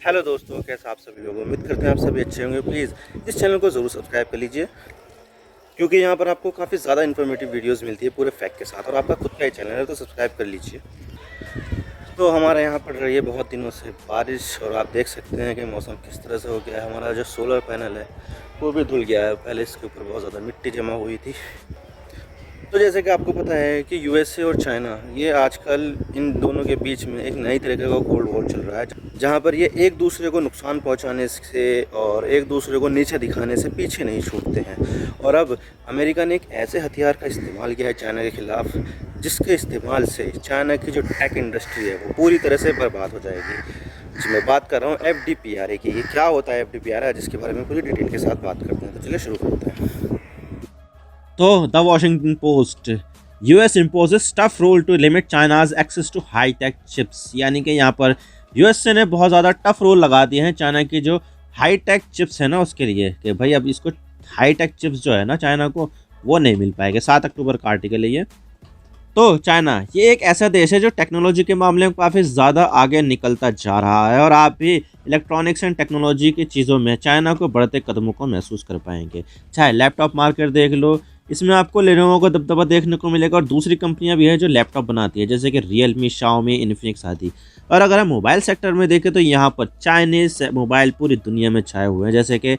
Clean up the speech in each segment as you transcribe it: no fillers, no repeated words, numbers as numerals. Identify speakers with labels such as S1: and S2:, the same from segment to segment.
S1: Hello दोस्तों, कैसे आप सभी लोग। उम्मीद करते हैं आप सभी अच्छे होंगे। प्लीज़ इस चैनल को ज़रूर सब्सक्राइब कर लीजिए, क्योंकि यहाँ पर आपको काफ़ी ज़्यादा इन्फॉर्मेटिव वीडियोस मिलती है पूरे फैक्ट के साथ। और आपका खुद का ही चैनल है तो सब्सक्राइब कर लीजिए। तो हमारे यहाँ पड़ रही है बहुत दिनों से बारिश, और आप देख सकते हैं कि मौसम किस तरह से हो गया है। हमारा जो सोलर पैनल है वो भी धुल गया है। पहले इसके ऊपर बहुत ज़्यादा मिट्टी जमा हुई थी। तो जैसे कि आपको पता है कि यूएसए और चाइना, ये आजकल इन दोनों के बीच में एक नई तरीके का कोल्ड वॉर चल रहा है, जहाँ पर ये एक दूसरे को नुकसान पहुँचाने से और एक दूसरे को नीचे दिखाने से पीछे नहीं छूटते हैं। और अब अमेरिका ने एक ऐसे हथियार का इस्तेमाल किया है चाइना के ख़िलाफ़, जिसके इस्तेमाल से चाइना की जो टेक इंडस्ट्री है वो पूरी तरह से बर्बाद हो जाएगी। जी, मैं बात कर रहा हूँ FDPRA की। ये क्या होता है FDPRA, जिसके बारे में पूरी डिटेल के साथ बात करते हैं। तो चलिए शुरू करते हैं।
S2: तो the Washington Post, US imposes tough rule to limit China's access to high tech chips. यानी कि यहाँ पर यूएसए ने बहुत ज़्यादा टफ रूल लगा दिए हैं चाइना की जो हाई टेक चिप्स है ना उसके लिए, कि भाई अब इसको हाई टेक चिप्स जो है ना चाइना को वो नहीं मिल पाएंगे। 7 अक्टूबर का आर्टिकल है ये। तो चाइना ये एक ऐसा देश है जो टेक्नोलॉजी के मामले में काफ़ी ज़्यादा आगे निकलता जा रहा है, और आप भी इलेक्ट्रॉनिक्स एंड टेक्नोलॉजी की चीज़ों में चाइना को बढ़ते कदमों को महसूस कर पाएंगे। चाहे लैपटॉप मार्केट देख लो, इसमें आपको लेनोवो का दबदबा देखने को मिलेगा, और दूसरी कंपनियां भी है जो लैपटॉप बनाती है जैसे कि रियलमी, शाओमी, इन्फिनिक्स आदि। और अगर हम मोबाइल सेक्टर में देखें तो यहाँ पर चाइनीज़ मोबाइल पूरी दुनिया में छाए हुए हैं, जैसे कि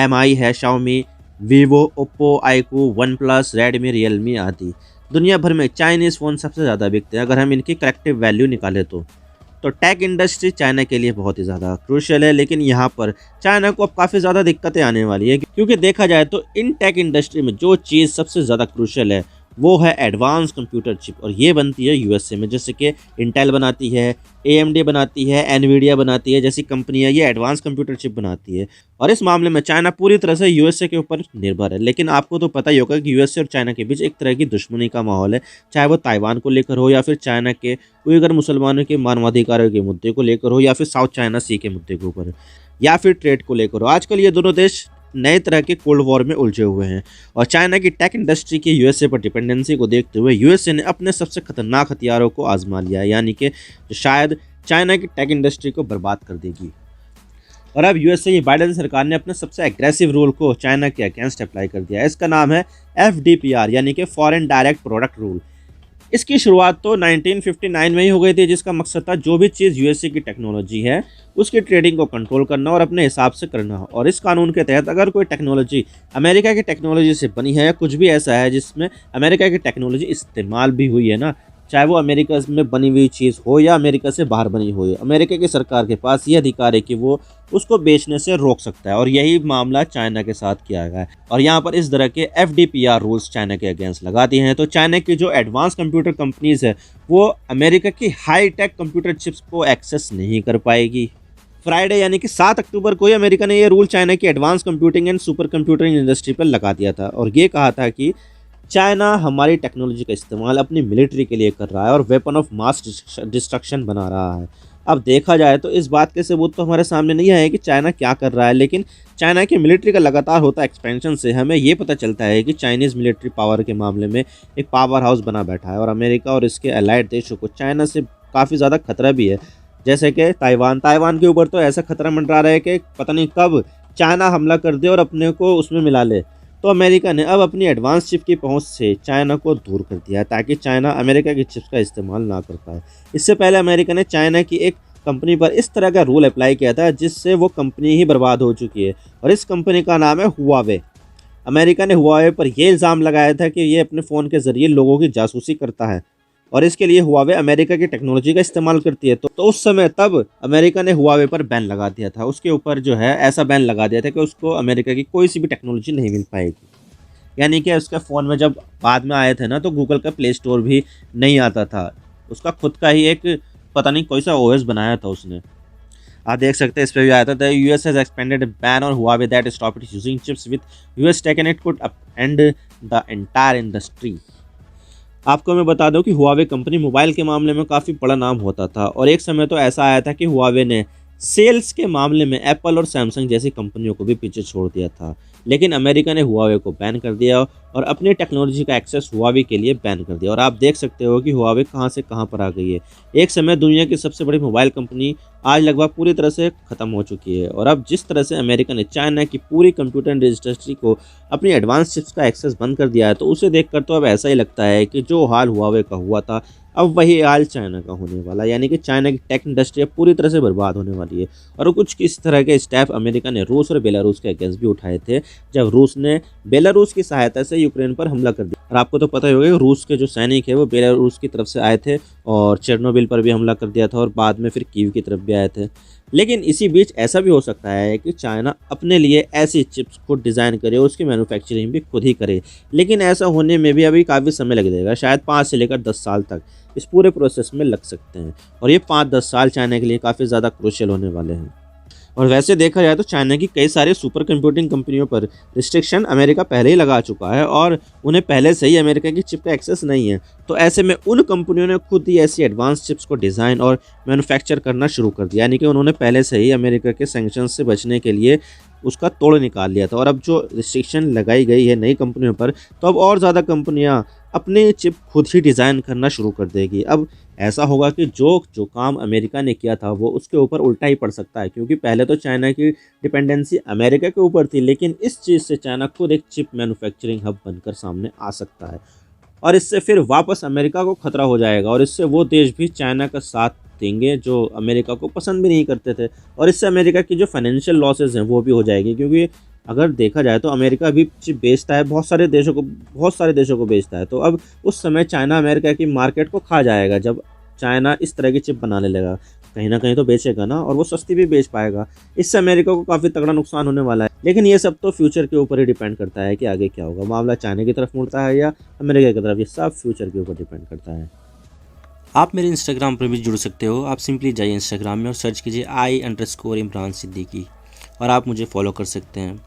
S2: MI है, Xiaomi, Vivo, Oppo, iQOO, one plus, Redmi, Realme आदि। दुनिया भर में चाइनीज़ फ़ोन सबसे ज़्यादा बिकते हैं अगर हम इनकी करेक्टिव वैल्यू निकालें तो टेक इंडस्ट्री चाइना के लिए बहुत ही ज़्यादा क्रूशियल है। लेकिन यहाँ पर चाइना को अब काफ़ी ज़्यादा दिक्कतें आने वाली है, क्योंकि देखा जाए तो इन टेक इंडस्ट्री में जो चीज़ सबसे ज़्यादा क्रूशियल है वो है एडवांस कंप्यूटर चिप, और ये बनती है यूएसए में। जैसे कि इंटेल बनाती है, AMD बनाती है, एनवीडिया बनाती है, जैसी कंपनियां ये एडवांस कंप्यूटर चिप बनाती है। और इस मामले में चाइना पूरी तरह से यूएसए के ऊपर निर्भर है। लेकिन आपको तो पता ही होगा कि यूएसए और चाइना के बीच एक तरह की दुश्मनी का माहौल है, चाहे वो ताइवान को लेकर हो, या फिर चाइना के उइगर मुसलमानों के मानवाधिकारों के मुद्दे को लेकर हो, या फिर साउथ चाइना सी के मुद्दे के ऊपर, या फिर ट्रेड को लेकर हो। आजकल ये दोनों देश नए तरह के कोल्ड वॉर में उलझे हुए हैं, और चाइना की टेक इंडस्ट्री की यूएसए पर डिपेंडेंसी को देखते हुए यूएसए ने अपने सबसे खतरनाक हथियारों को आजमा लिया है, यानी कि जो शायद चाइना की टेक इंडस्ट्री को बर्बाद कर देगी। और अब यूएसए की बाइडेन सरकार ने अपने सबसे एग्रेसिव रूल को चाइना के अगेंस्ट अप्लाई कर दिया है। इसका नाम है FDPR, यानी कि फॉरेन डायरेक्ट प्रोडक्ट रूल। इसकी शुरुआत तो 1959 में ही हो गई थी, जिसका मकसद था जो भी चीज़ यूएसए की टेक्नोलॉजी है उसकी ट्रेडिंग को कंट्रोल करना और अपने हिसाब से करना। और इस कानून के तहत अगर कोई टेक्नोलॉजी अमेरिका की टेक्नोलॉजी से बनी है, या कुछ भी ऐसा है जिसमें अमेरिका की टेक्नोलॉजी इस्तेमाल भी हुई है ना, चाहे वो अमेरिका में बनी हुई चीज़ हो या अमेरिका से बाहर बनी हुई, अमेरिका की सरकार के पास ये अधिकार है कि वो उसको बेचने से रोक सकता है। और यही मामला चाइना के साथ किया गया है, और यहाँ पर इस तरह के FDPR रूल्स चाइना के अगेंस्ट लगा दिए हैं। तो चाइना की जो एडवांस कंप्यूटर कंपनीज है वो अमेरिका की हाई टेक कंप्यूटर चिप्स को एक्सेस नहीं कर पाएगी। फ्राइडे यानी कि 7 अक्टूबर को ही अमेरिका ने ये रूल चाइना की advance computing and super computing industry पर लगा दिया था, और ये कहा था कि चाइना हमारी टेक्नोलॉजी का इस्तेमाल अपनी मिलिट्री के लिए कर रहा है और वेपन ऑफ मास डिस्ट्रक्शन बना रहा है। अब देखा जाए तो इस बात के सबूत तो हमारे सामने नहीं आए कि चाइना क्या कर रहा है, लेकिन चाइना की मिलिट्री का लगातार होता एक्सपेंशन से हमें ये पता चलता है कि चाइनीज़ मिलिट्री पावर के मामले में एक पावर हाउस बना बैठा है। और अमेरिका और इसके अलाइड देशों को चाइना से काफ़ी ज़्यादा खतरा भी है, जैसे कि ताइवान के ऊपर तो ऐसा खतरा मंडरा रहा है कि पता नहीं कब चाइना हमला कर दे और अपने को उसमें मिला ले। तो अमेरिका ने अब अपनी एडवांस चिप की पहुंच से चाइना को दूर कर दिया है, ताकि चाइना अमेरिका की चिप्स का इस्तेमाल ना कर पाए। इससे पहले अमेरिका ने चाइना की एक कंपनी पर इस तरह का रूल अप्लाई किया था जिससे वो कंपनी ही बर्बाद हो चुकी है, और इस कंपनी का नाम है हुआवे। अमेरिका ने हुआवे पर यह इल्ज़ाम लगाया था कि ये अपने फ़ोन के ज़रिए लोगों की जासूसी करता है, और इसके लिए हुआवे अमेरिका की टेक्नोलॉजी का इस्तेमाल करती है। तो उस समय तब अमेरिका ने हुआवे पर बैन लगा दिया था, उसके ऊपर जो है ऐसा बैन लगा दिया था कि उसको अमेरिका की कोई सी भी टेक्नोलॉजी नहीं मिल पाएगी। यानी कि उसके फ़ोन में जब बाद में आए थे ना, तो गूगल का प्ले स्टोर भी नहीं आता था, उसका खुद का ही एक पता नहीं कोई सा OS बनाया था उसने। आप देख सकते हैं इस पर भी आया था, the US has expanded ban on Huawei that stop it using chips with US tech and it could end the entire industry. आपको मैं बता दूं कि हुआवे कंपनी मोबाइल के मामले में काफ़ी बड़ा नाम होता था, और एक समय तो ऐसा आया था कि हुआवे ने सेल्स के मामले में एप्पल और सैमसंग जैसी कंपनियों को भी पीछे छोड़ दिया था, लेकिन अमेरिका ने हुआवे को बैन कर दिया और अपनी टेक्नोलॉजी का एक्सेस हुआवे के लिए बैन कर दिया। और आप देख सकते हो कि हुआवे कहां से कहां पर आ गई है। एक समय दुनिया की सबसे बड़ी मोबाइल कंपनी आज लगभग पूरी तरह से ख़त्म हो चुकी है। और अब जिस तरह से अमेरिका ने चाइना की पूरी कंप्यूटर इंडस्ट्री को अपनी एडवांस चिप्स का एक्सेस बंद कर दिया है, तो उसे देखकर तो अब ऐसा ही लगता है कि जो हाल हुआवे का हुआ था अब वही हाल चाइना का होने वाला है। यानी कि चाइना की टेक इंडस्ट्री अब पूरी तरह से बर्बाद होने वाली है। और कुछ इस तरह के स्टेप अमेरिका ने रूस और बेलारूस के अगेंस्ट भी उठाए थे, जब रूस ने बेलारूस की सहायता से यूक्रेन पर हमला कर दिया। और आपको तो पता ही होगा कि रूस के जो सैनिक है वो बेलारूस की तरफ से आए थे और चेरनोबिल पर भी हमला कर दिया था और बाद में फिर कीव की तरफ भी आए थे। लेकिन इसी बीच ऐसा भी हो सकता है कि चाइना अपने लिए ऐसी चिप्स खुद डिज़ाइन करे और उसकी मैन्युफैक्चरिंग भी खुद ही करे। लेकिन ऐसा होने में भी अभी काफ़ी समय लग जाएगा, शायद 5 से लेकर 10 साल तक इस पूरे प्रोसेस में लग सकते हैं। और ये 5-10 साल चाइना के लिए काफ़ी ज़्यादा क्रूशियल होने वाले हैं। और वैसे देखा जाए तो चाइना की कई सारे सुपर कंप्यूटिंग कंपनियों पर रिस्ट्रिक्शन अमेरिका पहले ही लगा चुका है और उन्हें पहले से ही अमेरिका की चिप का एक्सेस नहीं है। तो ऐसे में उन कंपनियों ने खुद ही ऐसी एडवांस चिप्स को डिज़ाइन और मैन्युफैक्चर करना शुरू कर दिया। यानी कि उन्होंने पहले से ही अमेरिका के सैंक्शन से बचने के लिए उसका तोड़ निकाल लिया था। और अब जो रिस्ट्रिक्शन लगाई गई है नई कंपनियों पर, तो अब और ज़्यादा कंपनियां अपने चिप खुद ही डिज़ाइन करना शुरू कर देगी। अब ऐसा होगा कि जो काम अमेरिका ने किया था वो उसके ऊपर उल्टा ही पड़ सकता है, क्योंकि पहले तो चाइना की डिपेंडेंसी अमेरिका के ऊपर थी, लेकिन इस चीज़ से चाइना खुद एक चिप मैन्युफैक्चरिंग हब बनकर सामने आ सकता है। और इससे फिर वापस अमेरिका को खतरा हो जाएगा और इससे वो देश भी चाइना का साथ देंगे जो अमेरिका को पसंद भी नहीं करते थे। और इससे अमेरिका की जो फाइनेंशियल लॉसेज हैं वो भी हो जाएगी, क्योंकि अगर देखा जाए तो अमेरिका भी चिप बेचता है, बहुत सारे देशों को बेचता है। तो अब उस समय चाइना अमेरिका की मार्केट को खा जाएगा। जब चाइना इस तरह की चिप बनाने लगा, कहीं ना कहीं तो बेचेगा ना, और वो सस्ती भी बेच पाएगा। इससे अमेरिका को काफ़ी तगड़ा नुकसान होने वाला है। लेकिन ये सब तो फ्यूचर के ऊपर ही डिपेंड करता है कि आगे क्या होगा, मामला चाइना की तरफ मुड़ता है या अमेरिका की तरफ, ये सब फ्यूचर के ऊपर डिपेंड करता है।
S3: आप मेरे इंस्टाग्राम पर भी जुड़ सकते हो। आप सिंपली जाइए इंस्टाग्राम में और सर्च कीजिए I_Imran Siddiqui और आप मुझे फॉलो कर सकते हैं।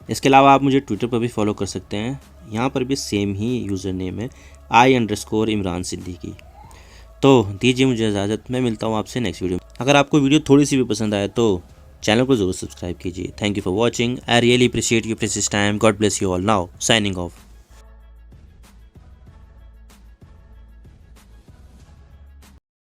S3: इसके अलावा आप मुझे ट्विटर पर भी फॉलो कर सकते हैं, यहाँ पर भी सेम ही यूज़र नेम है I_Imran Siddiqui। तो दीजिए मुझे इजाज़त, मैं मिलता हूँ आपसे नेक्स्ट वीडियो में। अगर आपको वीडियो थोड़ी सी भी पसंद आए तो चैनल को ज़रूर सब्सक्राइब कीजिए। Thank you for watching. I really appreciate your precious time. God bless you all. Now signing off.